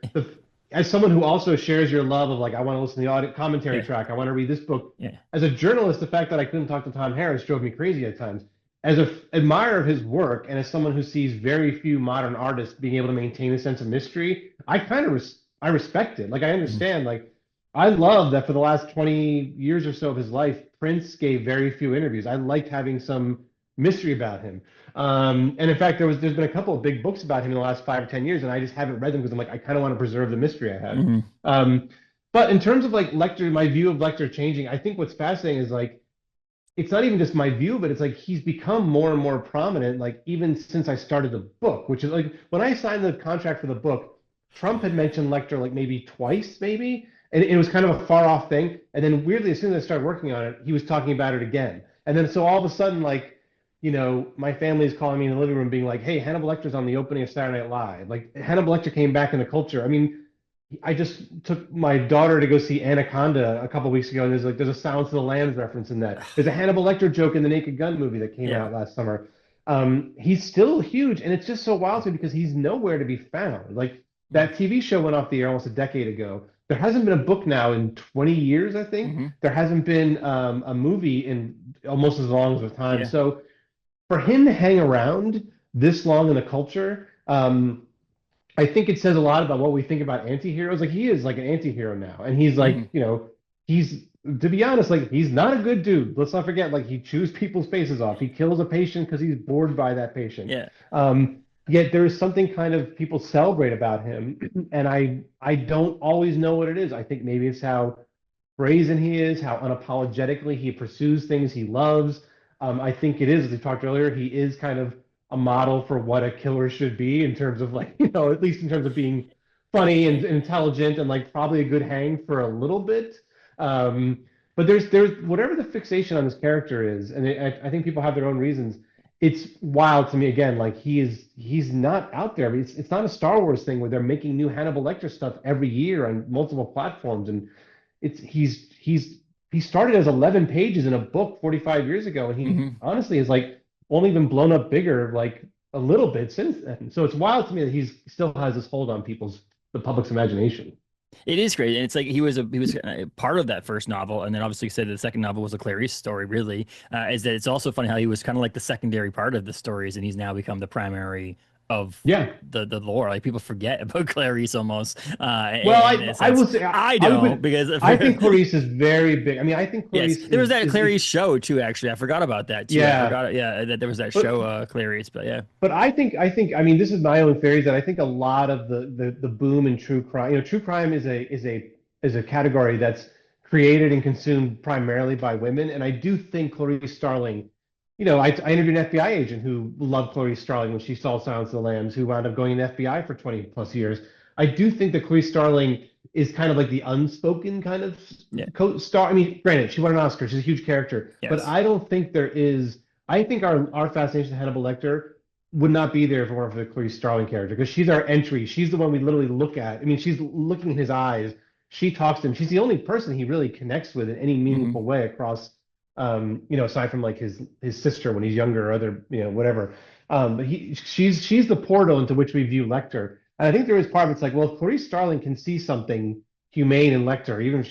as someone who also shares your love of like, I want to listen to the audio commentary Yeah, track, I want to read this book. yeah. As a journalist, the fact that I couldn't talk to Tom Harris drove me crazy at times. As a admirer of his work, and as someone who sees very few modern artists being able to maintain a sense of mystery, I kind of I respect it. Like I Mhm. understand. Like I love that for the last 20 years or so of his life, Prince gave very few interviews. I liked having some mystery about him. And in fact, there's been a couple of big books about him in the last 5 or 10 years, and I just haven't read them because I'm like, I kind of want to preserve the mystery I had. Mhm. Um, but in terms of like Lecter, my view of Lecter changing, I think what's fascinating is like it's not even just my view, but it's like he's become more and more prominent, like even since I started the book, which is like when I signed the contract for the book, Trump had mentioned Lecter like maybe twice, maybe, and it was kind of a far off thing. And then weirdly, as soon as I started working on it, he was talking about it again. And then so all of a sudden, like, my family is calling me in the living room being like, hey, Hannibal Lecter's on the opening of Saturday Night Live. Like Hannibal Lecter came back in the culture. I mean, I just took my daughter to go see Anaconda a couple weeks ago, and there's a Silence of the Lambs reference in that. There's a Hannibal Lecter joke in the Naked Gun movie that came Yeah. out last summer. He's still huge, and it's just so wild to me because he's nowhere to be found. Like that TV show went off the air almost a decade ago. There hasn't been a book now in 20 years, I think. Mhm. There hasn't been a movie in almost as long as a time. Yeah. So for him to hang around this long in the culture, I think it says a lot about what we think about anti-heroes. Like he is like an anti-hero now. And he's Mhm. like, he's to be honest, like he's not a good dude. Let's not forget, like he chews people's faces off. He kills a patient because he's bored by that patient. Yeah. Yet there is something kind of people celebrate about him. And I don't always know what it is. I think maybe it's how brazen he is, how unapologetically he pursues things he loves. I think it is, as we talked earlier, he is kind of a model for what a killer should be in terms of like, at least in terms of being funny and intelligent and like probably a good hang for a little bit. Um, but there's whatever the fixation on this character is, and I think people have their own reasons. It's wild to me again. Like he's not out there. I mean, it's not a Star Wars thing where they're making new Hannibal Lecter stuff every year on multiple platforms, and it's he started as 11 pages in a book 45 years ago, and he Mhm. honestly has like only been blown up bigger like a little bit since then. So it's wild to me that he's still has this hold on the public's imagination. It is great, and it's like he was part of that first novel, and then obviously said the second novel was a Clarice story. Really, is that it's also funny how he was kind of like the secondary part of the stories, and he's now become the primary of Yeah. the lore. Like people forget about Clarice almost, Well, in a I sense. will say I I don't would because I think Clarice is very big. I mean, I think yes, Clarice there was is that is Clarice show too. Actually, I forgot about that too. I yeah. forgot, yeah, that there was that But show, Clarice. But yeah, But I mean this is my own theories that I think a lot of the boom in true crime, true crime is a category that's created and consumed primarily by women. And I do think Clarice Starling, I interviewed an FBI agent who loved Clarice Starling when she saw Silence of the Lambs, who wound up going in the FBI for 20 plus years. I do think that Clarice Starling is kind of like the unspoken kind of yeah, co-star. I mean, granted, she won an Oscar, she's a huge character, but yes. I don't think there is. I think our fascination with Hannibal Lecter would not be there if it weren't for the Clarice Starling character because she's our entry. She's the one we literally look at. I mean, she's looking in his eyes. She talks to him. She's the only person he really connects with in any Hmm. meaningful way across, aside from like his sister when he's younger or other, whatever. But she's the portal into which we view Lecter. And I think there is part of it's like, well, if Clarice Starling can see something humane in Lecter, even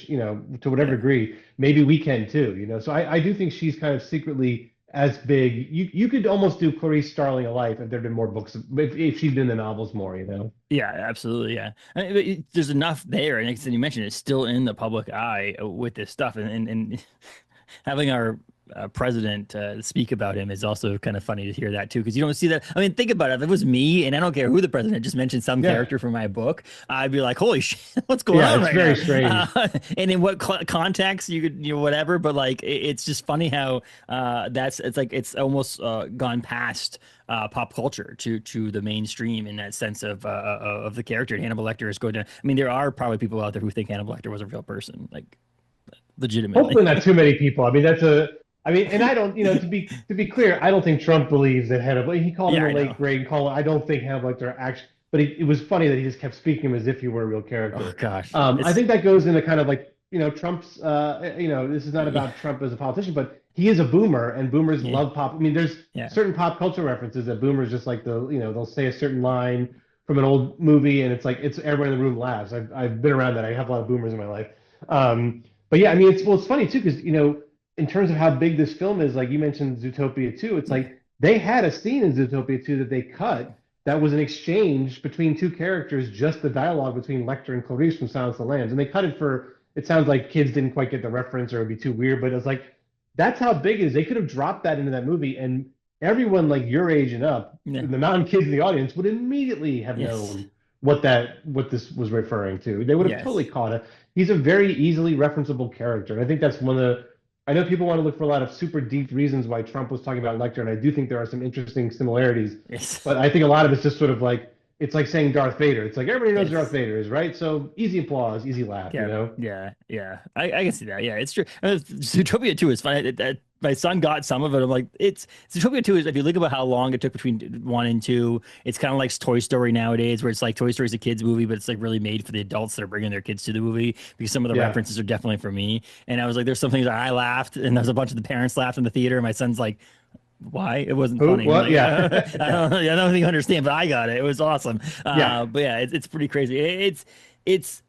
to whatever Yeah. degree, maybe we can too. So I do think she's kind of secretly as big. You could almost do Clarice Starling a life if there'd been more books, if she'd been in the novels more. Yeah, absolutely. Yeah. There's enough there. And like you mentioned, it's still in the public eye with this stuff. And having our president speak about him is also kind of funny to hear that too, because you don't see that. I mean, think about it. If it was me, and I don't care who the president just mentioned some Yeah, character from my book, I'd be like, "Holy shit, what's going yeah, on it's right very now?" strange. And in what context you could, whatever. But like, it's just funny how it's like it's almost gone past pop culture to the mainstream in that sense of the character. And Hannibal Lecter is going to. I mean, there are probably people out there who think Hannibal Lecter was a real person, like legitimately. Hopefully not too many people. I mean, I mean, and I don't, to be clear, I don't think Trump believes that Hannibal. He called him Yeah, the I late know. great call. I don't think Hannibal Lecter actually, but it was funny that he just kept speaking him as if he were a real Oh character. gosh, I it's think that goes into kind of like, Trump's, this is not yeah, about Trump as a politician, but he is a boomer and boomers yeah, love pop. I mean, there's yeah, certain pop culture references that boomers just like they'll say a certain line from an old movie and it's like, it's everyone in the room laughs. I've been around that. I have a lot of boomers in my life. But yeah, I mean, it's funny too, because, in terms of how big this film is, like you mentioned Zootopia 2, it's yeah, like they had a scene in Zootopia 2 that they cut that was an exchange between two characters, just the dialogue between Lecter and Clarice from Silence of the Lambs. And they cut it for, it sounds like kids didn't quite get the reference or it'd be too weird, but it's like, that's how big it is. They could have dropped that into that movie and everyone like your age and up, yeah, the non-kids in the audience would immediately have yes, known what this was referring to. They would have totally yes. caught it. He's a very easily referenceable character. And I think that's one of the I know people want to look for a lot of super deep reasons why Trump was talking about Lecter, and I do think there are some interesting similarities. Yes. But I think a lot of it's just sort of like it's like saying Darth Vader. It's like everybody knows Darth Yes. Vader is, right? So easy applause, easy laugh, you Yeah. know? Yeah. Yeah. I can see that. Yeah, it's true. Zootopia 2 is fun. My son got some of it. I'm like, it's Zootopia 2 is, if you think about how long it took between one and two, it's kind of like Toy Story nowadays, where it's like Toy Story is a kid's movie, but it's like really made for the adults that are bringing their kids to the movie because some of the Yeah. references are definitely for me. And I was like, there's some things that I laughed, and there's a bunch of the parents laughed in the theater, and my son's like, why it wasn't Who? funny. I'm What? like, Yeah. I don't think you understand, but I got it. It was awesome. Yeah. But yeah, it's pretty crazy. It's it's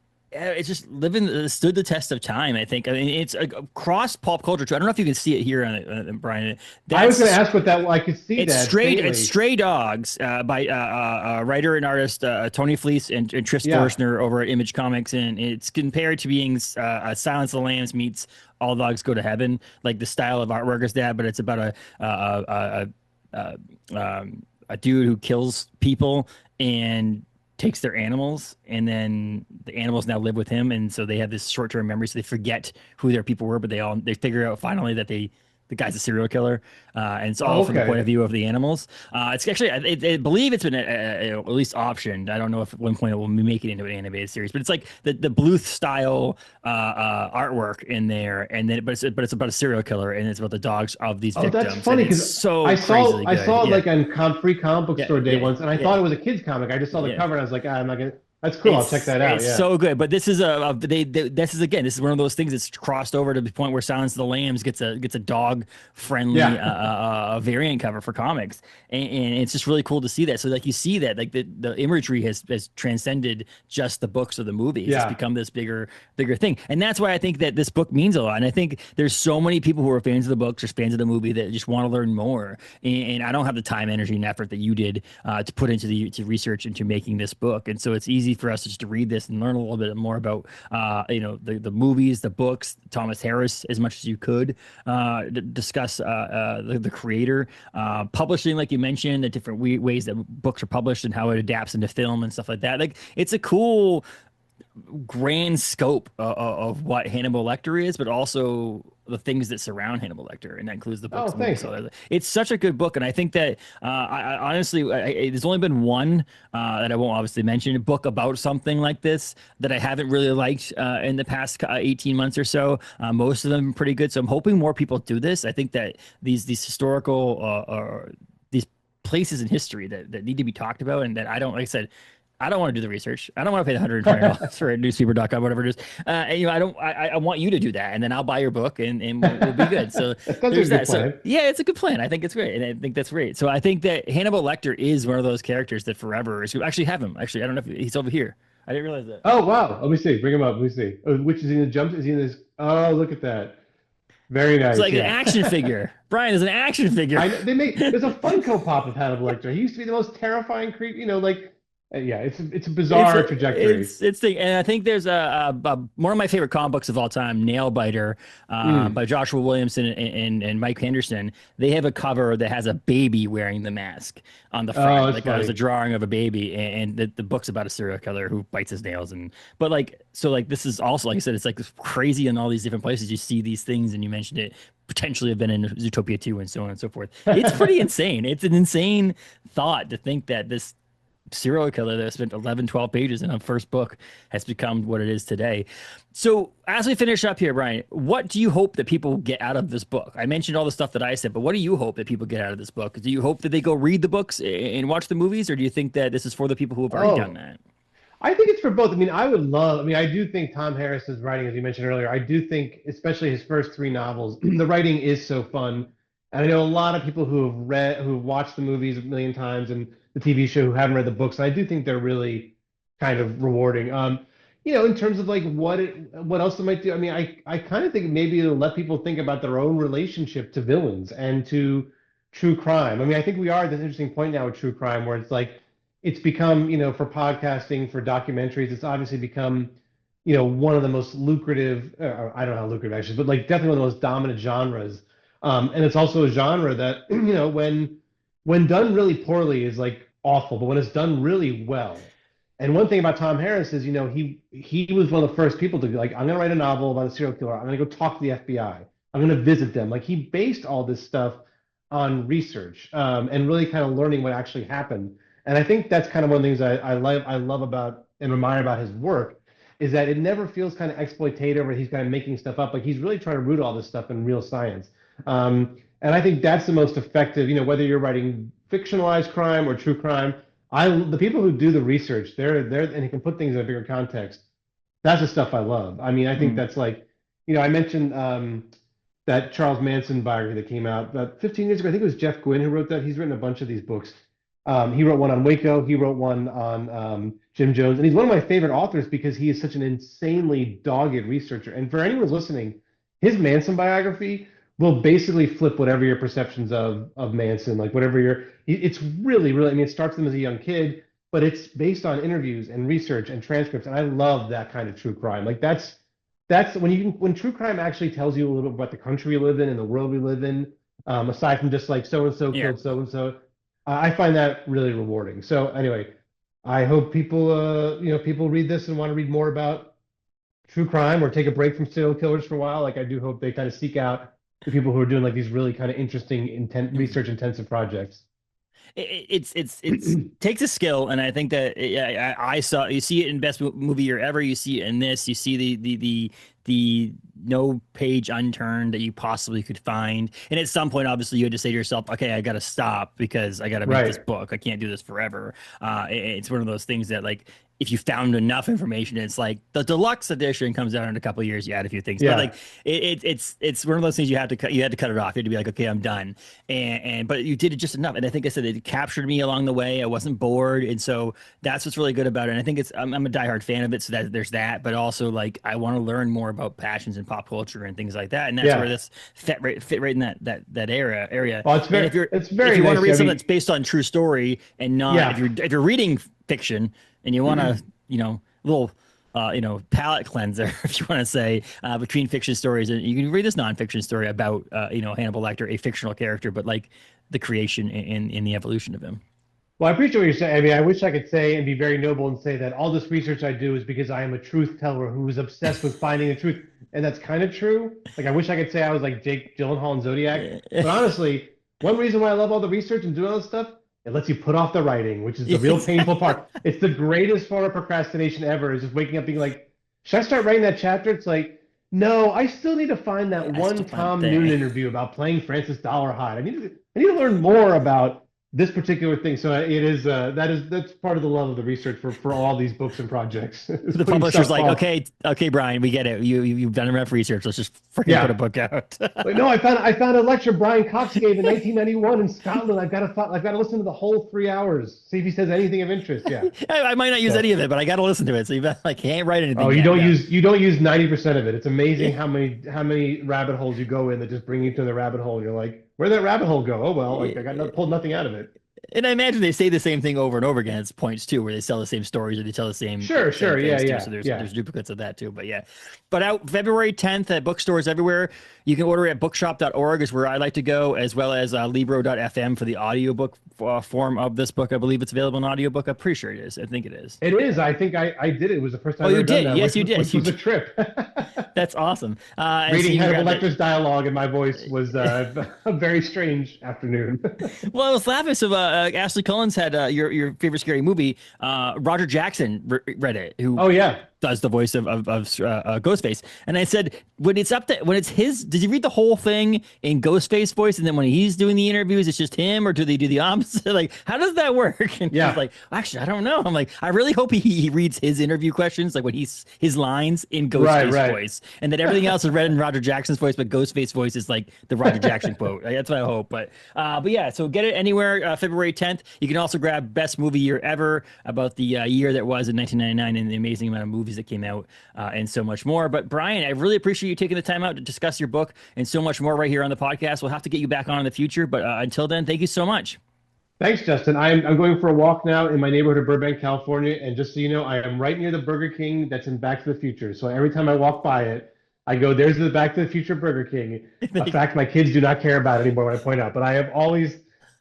just living stood the test of time. I think. I mean, it's across pop culture too. I don't know if you can see it here on Brian. I was going to That's ask what that. I could see that It's faintly. Stray Dogs by writer and artist Tony Fleece and Tris Yeah. Forstner over at Image Comics, and it's compared to being Silence of the Lambs meets All Dogs Go to Heaven. Like the style of artwork is that, but it's about a dude who kills people and takes their animals, and then the animals now live with him, and so they have this short-term memory, so they forget who their people were, but they figure out finally that the guy's a serial killer, and it's all Oh, from the point of okay. view of the animals. It's actually, I believe it's been at least optioned. I don't know if at one point it will be making it into an animated series, but it's like the Bluth style artwork in there, and then but it's about a serial killer, and it's about the dogs of these Oh, that's victims, and funny it's because so I saw crazily I good. saw it Yeah, like on free comic book yeah, store day yeah, once, and I thought yeah, it was a kid's comic. I just saw the yeah. cover and I was like, I'm not gonna. That's cool. I'll check that out. It's Yeah. so good, but this is this is again, this is one of those things that's crossed over to the point where Silence of the Lambs gets a dog friendly Yeah. variant cover for comics, and it's just really cool to see that. So like you see that like the imagery has transcended just the books or the movies. It's Yeah. become this bigger thing, and that's why I think that this book means a lot. And I think there's so many people who are fans of the books or fans of the movie that just want to learn more. And I don't have the time, energy, and effort that you did to put into to research into making this book, and so it's easy for us just to read this and learn a little bit more about the movies, the books, Thomas Harris as much as you could, discuss the creator, publishing, like you mentioned, the different ways that books are published and how it adapts into film and stuff like that. Like it's a cool grand scope of what Hannibal Lecter is, but also the things that surround Hannibal Lecter, and that includes the Oh, books, the movies. thanks. So it's such a good book, and I think that I honestly, there's only been one that I won't obviously mention, a book about something like this that I haven't really liked in the past 18 months or so. Most of them are pretty good, so I'm hoping more people do this. I think that these historical these places in history that need to be talked about, and that I don't, like I said, I don't want to do the research. I don't want to pay the $120 for newspaper.com, whatever it is. And, I don't. I want you to do that, and then I'll buy your book, and we'll be good. So That sounds like there's a good that. So plan. yeah, it's a good plan. I think it's great, and I think that's great. So I think that Hannibal Lecter is one of those characters that forever is. Actually, have him. Actually, I don't know if he's over here. I didn't realize that. Oh wow. Let me see. Bring him up. Let me see. Oh, which is he in the jump? Is he in this? Oh, look at that. Very It's nice. like an Yeah. action figure. Brian is an action figure. I know they make there's a Funko Pop of Hannibal Lecter. He used to be the most terrifying creep, like yeah, it's a It's bizarre a, trajectory. it's the, and I think there's one of my favorite comic books of all time, Nailbiter, Mm. by Joshua Williamson and Mike Henderson. They have a cover that has a baby wearing the mask on the Oh, front, that's like there's a funny. drawing of a baby, and the book's about a serial killer who bites his nails, and but like so like this is also, like I said, it's like crazy in all these different places. You see these things, and you mentioned it potentially have been in Zootopia 2 and so on and so forth. It's pretty insane. It's an insane thought to think that this serial killer that spent 11, 12 pages in a first book has become what it is today. So as we finish up here, Brian, what do you hope that people get out of this book? I mentioned all the stuff that I said, but what do you hope that people get out of this book? Do you hope that they go read the books and watch the movies, or do you think that this is for the people who have already done Oh, that? I think it's for both. I mean, I do think Tom Harris's writing, as you mentioned earlier, I do think, especially his first three novels, the writing is so fun. And I know a lot of people who've watched the movies a million times and the TV show who haven't read the books. And I do think they're really kind of rewarding. In terms of like what else they might do. I mean, I kind of think maybe it'll let people think about their own relationship to villains and to true crime. I mean, I think we are at this interesting point now with true crime where it's like, it's become, for podcasting, for documentaries, it's obviously become, one of the most lucrative, I don't know how lucrative actually, but like definitely one of the most dominant genres. And it's also a genre that, when done really poorly is like awful, but when it's done really well. And one thing about Tom Harris is, he was one of the first people to be like, I'm gonna write a novel about a serial killer. I'm gonna go talk to the FBI. I'm gonna visit them. Like he based all this stuff on research, and really kind of learning what actually happened. And I think that's kind of one of the things I love about and admire about his work is that it never feels kind of exploitative or he's kind of making stuff up. Like he's really trying to root all this stuff in real science. And I think that's the most effective, whether you're writing fictionalized crime or true crime. The people who do the research, they're and he can put things in a bigger context. That's the stuff I love. I mean, I think Mm. that's like, I mentioned that Charles Manson biography that came out about 15 years ago. I think it was Jeff Gwynne who wrote that. He's written a bunch of these books. He wrote one on Waco. He wrote one on Jim Jones, and he's one of my favorite authors because he is such an insanely dogged researcher. And for anyone who's listening, his Manson biography will basically flip whatever your perceptions of Manson, like whatever it's really, really. I mean, it starts them as a young kid, but it's based on interviews and research and transcripts, and I love that kind of true crime. Like that's when true crime actually tells you a little bit about the country we live in and the world we live in, aside from just like so and so Yeah. killed so and so. I find that really rewarding. So anyway, I hope people read this and want to read more about true crime or take a break from serial killers for a while. Like I do hope they kind of seek out the people who are doing like these really kind of interesting, Mm. research intensive projects. It's takes a skill, and I think that yeah, I saw you see it in best movie year ever. You see it in this. You see the no page unturned that you possibly could find. And at some point, obviously, you had to say to yourself, "Okay, I got to stop because I got to make this Right. book. I can't do this forever." It's one of those things that like. If you found enough information, it's like the deluxe edition comes out in a couple of years. You add a few things, but like Yeah. it's one of those things you had to cut. You had to cut it off. You had to be like, okay, I'm done. And but you did it just enough. And I think I said it captured me along the way. I wasn't bored, and so that's what's really good about it. And I think I'm a diehard fan of it, so that there's that. But also like I want to learn more about passions and pop culture and things like that. And that's where Yeah. this fit right in that area. Well, And it's if very you want to nice. read I something that's mean, based on true story and not yeah. if you're reading fiction and you want to little palate cleanser, if you want to say, between fiction stories. And you can read this nonfiction story about, Hannibal Lecter, a fictional character, but like the creation and the evolution of him. Well, I appreciate what you're saying. I mean, I wish I could say and be very noble and say that all this research I do is because I am a truth teller who is obsessed with finding the truth. And that's kind of true. Like, I wish I could say I was like Jake Gyllenhaal in Zodiac. But honestly, one reason why I love all the research and doing all this stuff, it lets you put off the writing, which is the real painful Exactly. part. It's the greatest form of procrastination ever, is just waking up being like, should I start writing that chapter? It's like, no, I still need to find that I still one find Tom Noonan thing. interview about playing Francis Dollarhide. I need to learn more about this particular thing. So it is that's part of the love of the research for all these books and projects. The publisher's like, okay, Brian, we get it. You've done enough research. Let's just freaking put a book out. Like, no, I found a lecture Brian Cox gave in 1991 in Scotland. I've got to listen to the whole 3 hours. See if he says anything of interest. Yeah, I might not use any of it, but I got to listen to it. So you can't write anything. Oh, you don't use 90% of it. It's amazing how many rabbit holes you go in that just bring you to the rabbit hole. And you're like, where'd that rabbit hole go? Oh well, like pulled nothing out of it. And I imagine they say the same thing over and over again. It's points too, where they sell the same stories or they tell the same. Sure, yeah. So there's duplicates of that too. But yeah, but out February 10th at bookstores everywhere. You can order it at bookshop.org is where I like to go, as well as libro.fm for the audiobook form of this book. I believe it's available in audiobook. I'm pretty sure it is. I think it is. It is. I think I did it. It was the first time. Oh, you did? Yes, you did. Which was a trip. That's awesome. Reading Hannibal Lecter's dialogue in my voice was a very strange afternoon. Well, I was laughing. So Ashley Collins had your favorite scary movie. Roger Jackson read it. Who? Oh yeah. Does the voice of Ghostface, and I said when it's his, did you read the whole thing in Ghostface voice, and then when he's doing the interviews it's just him, or do they do the opposite? Like, how does that work? And he's like, actually I don't know. I'm like, I really hope he reads his interview questions, like when his lines in Ghostface voice, and that everything else is read in Roger Jackson's voice, but Ghostface voice is like the Roger Jackson quote. That's what I hope. But yeah, so get it anywhere. February 10th. You can also grab Best Movie Year Ever, about the year that was in 1999 and the amazing amount of movies that came out, and so much more. But Brian, I really appreciate you taking the time out to discuss your book and so much more right here on the podcast. We'll have to get you back on in the future, but until then, thank you so much. Thanks, Justin. I'm going for a walk now in my neighborhood of Burbank, California, and just so you know, I am right near the Burger King that's in Back to the Future. So every time I walk by it, I go, there's the Back to the Future Burger King. A fact my kids do not care about anymore when I point out, but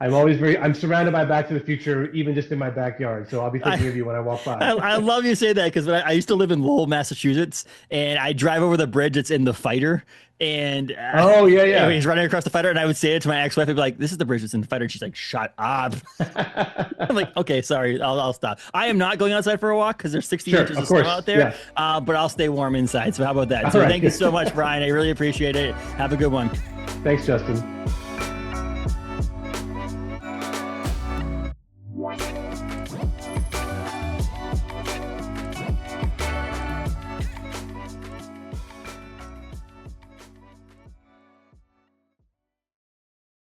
I'm surrounded by Back to the Future, even just in my backyard. So I'll be thinking of you when I walk by. I love you say that, because I used to live in Lowell, Massachusetts, and I drive over the bridge that's in the Fighter. And he's running across the Fighter, and I would say it to my ex-wife. I'd be like, "This is the bridge that's in the Fighter," and she's like, "Shut up." I'm like, "Okay, sorry, I'll stop." I am not going outside for a walk because there's 60 inches of snow out there. Yeah. But I'll stay warm inside. So how about that? So thank you so much, Brian. I really appreciate it. Have a good one. Thanks, Justin.